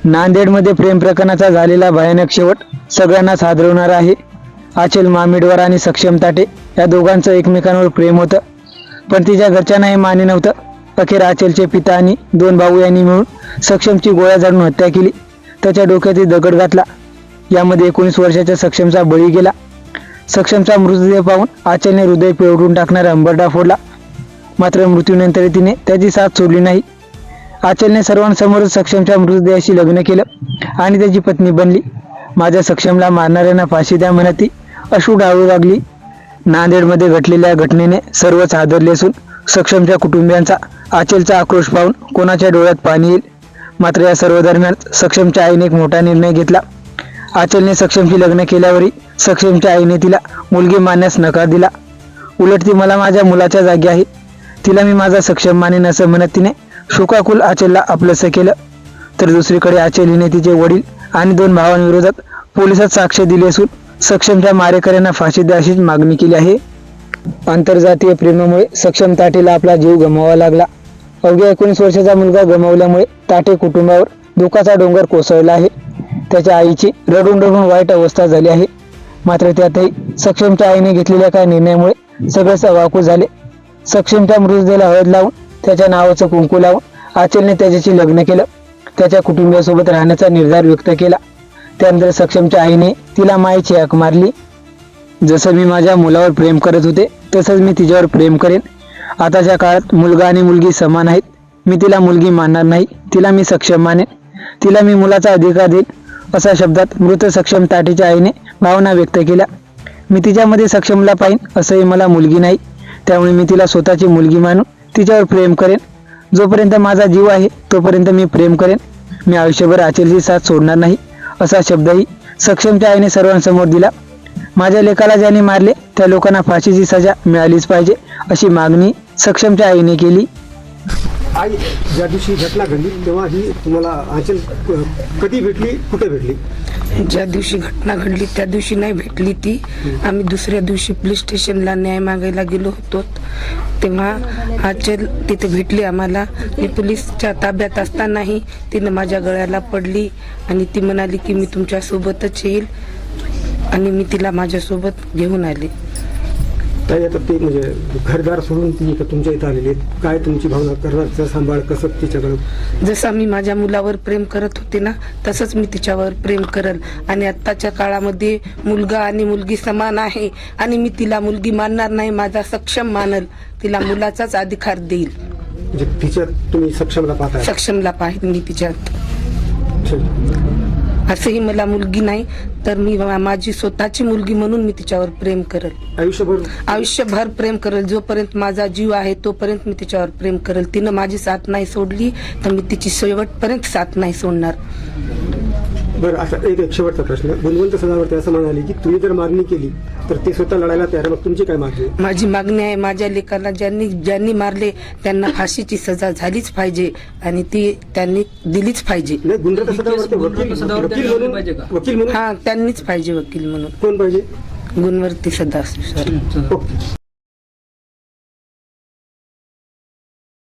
नांदेडमध्ये प्रेम प्रकरणाचा झालेला भयानक शेवट सगळ्यांनाच हादरवणारा आहे. आचल मामिडवार आणि सक्षम ताटे या दोघांचं एकमेकांवर प्रेम होतं, पण तिच्या घरच्यांना हे मान्य नव्हतं. अखेर आचलचे पिता आणि 2 भाऊ यांनी मिळून सक्षमची गोळ्या झाडून हत्या केली. त्याच्या डोक्यात दगड घातला. यामध्ये 19 वर्षाच्या सक्षमचा बळी गेला. सक्षमचा मृतदेह पाहून आचलने हृदय पिळवून टाकणारा अंबरडा फोडला. मात्र मृत्यूनंतर तिने त्याची साथ सोडली नाही. आचलने सर्वांसमोर सक्षमच्या मृतदेहाशी लग्न केलं आणि त्याची पत्नी बनली. माझ्या सक्षमला मारणाऱ्यांना फाशी द्या म्हणत ती अश्रू ढाळू लागली. नांदेडमध्ये घडलेल्या घटनेने सर्वच हादरले असून सक्षमच्या कुटुंबियांचा आचलचा आक्रोश पाहून कोणाच्या डोळ्यात पाणी येईल. मात्र या सर्व दरम्यान सक्षमच्या आईने एक मोठा निर्णय घेतला. आचलने सक्षमशी लग्न केल्यावरही सक्षमच्या आईने तिला मुलगी मानण्यास नकार दिला. उलट ती मला माझ्या मुलाच्या जागी आहे, तिला मी माझा सक्षम मानेन असं म्हणत तिने शोकाकुल आचलला आपलंसं केलं. तर दुसरीकडे आचल हिने तिचे वडील आणि 2 भावांविरोधात पोलिसात साक्ष दिली असून सक्षमच्या मारेकऱ्यांना फाशी द्या अशीच मागणी केली आहे. आंतरजातीय प्रेमामुळे सक्षम ताटेला आपला जीव गमवावा लागला. अवघ्या 19 वर्षाचा मुलगा गमावल्यामुळे ताटे कुटुंबावर दुःखाचा डोंगर कोसळला आहे. त्याच्या आईची रडून रडून वाईट अवस्था झाली आहे. मात्र त्यातही सक्षमच्या आईने घेतलेल्या काही निर्णयामुळे सगळेच अवाकू झाले. सक्षमच्या मृतदेहाला हळद लावून त्याच्या नावाचं कुंकू लावून आचलने त्याच्याशी लग्न केलं. त्याच्या कुटुंबियासोबत राहण्याचा निर्धार व्यक्त केला. त्यानंतर सक्षमच्या आईने तिला मायेची हाक मारली. जसं मी माझ्या मुलावर प्रेम करत होते तसंच मी तिच्यावर प्रेम करेन. आताच्या काळात मुलगा आणि मुलगी समान आहेत. मी तिला मुलगी मानणार नाही, तिला मी सक्षम मानेन, तिला मी मुलाचा अधिकार देईन अशा शब्दात मृत सक्षम ताटेच्या आईने भावना व्यक्त केल्या. मी तिच्यामध्ये सक्षमला पाहीन, असंही मला मुलगी नाही, त्यामुळे मी तिला स्वतःची मुलगी मानून तिच्यावर प्रेम करेन. जोपर्यंत माझा जीव आहे तोपर्यंत मी प्रेम करेन. मी आयुष्यभर आचलची साथ सोडणार नाही असा शब्दही सक्षमच्या आईने सर्वांसमोर दिला. माझ्या लेकाला ज्यांनी मारले त्या लोकांना फाशीची सजा मिळालीच पाहिजे अशी मागणी सक्षमच्या आईने केली. आई, ज्या दिवशी घटना घडली तेव्हा ही तुम्हाला आचल कधी भेटली, कुठे भेटली? ज्या दिवशी घटना घडली त्या दिवशी नाही भेटली ती. आम्ही दुसऱ्या दिवशी पोलीस स्टेशनला न्याय मागायला गेलो होतो, तेव्हा आचल तिथे भेटली आम्हाला. मी पोलीसच्या ताब्यात असतानाही तिनं माझ्या गळ्याला पडली आणि ती म्हणाली की मी तुमच्या सोबतच येईल आणि मी तिला माझ्यासोबत घेऊन आले. ताई, आता ते म्हणजे घरदार सोडून ती तुमच्या इथं आलेली आहे, काय तुमची भावना, करण्याचा सांभाळ कसं तिच्याकडं? जसं मी माझ्या मुलावर प्रेम करत होते ना तसंच मी तिच्यावर प्रेम करल. आणि आत्ताच्या काळामध्ये मुलगा आणि मुलगी समान आहे आणि मी तिला मुलगी मानणार नाही, माझा सक्षम मानल, तिला मुलाचाच अधिकार देईल. म्हणजे तिच्यात तुम्ही सक्षमला पाहताय? सक्षमला पाहिजे मी तिच्यात. ठीक. असंही मला मुलगी नाही तर मी माझी स्वतःची मुलगी म्हणून मी तिच्यावर प्रेम करल. आयुष्यभर प्रेम करल. जोपर्यंत माझा जीव आहे तोपर्यंत मी तिच्यावर प्रेम करल. तिनं माझी साथ नाही सोडली तर मी तिची शेवटपर्यंत साथ नाही सोडणार. बरं, असा एक शेवटचा प्रश्न. गुणवंत सदावर्ते असं म्हणाले की तुम्ही जर मागणी केली तर ते स्वतः लढायला तयार, मग तुमची काय मागणी? माझी मागणी आहे माझ्या लेकाला ज्यांनी मारले त्यांना फाशीची सजा झालीच पाहिजे आणि ती त्यांनी दिलीच पाहिजे. गुणवंत सदावर्ते वकील म्हणून? हा, त्यांनीच पाहिजे वकील म्हणून. कोण पाहिजे? गुणवंत सदावर्ते.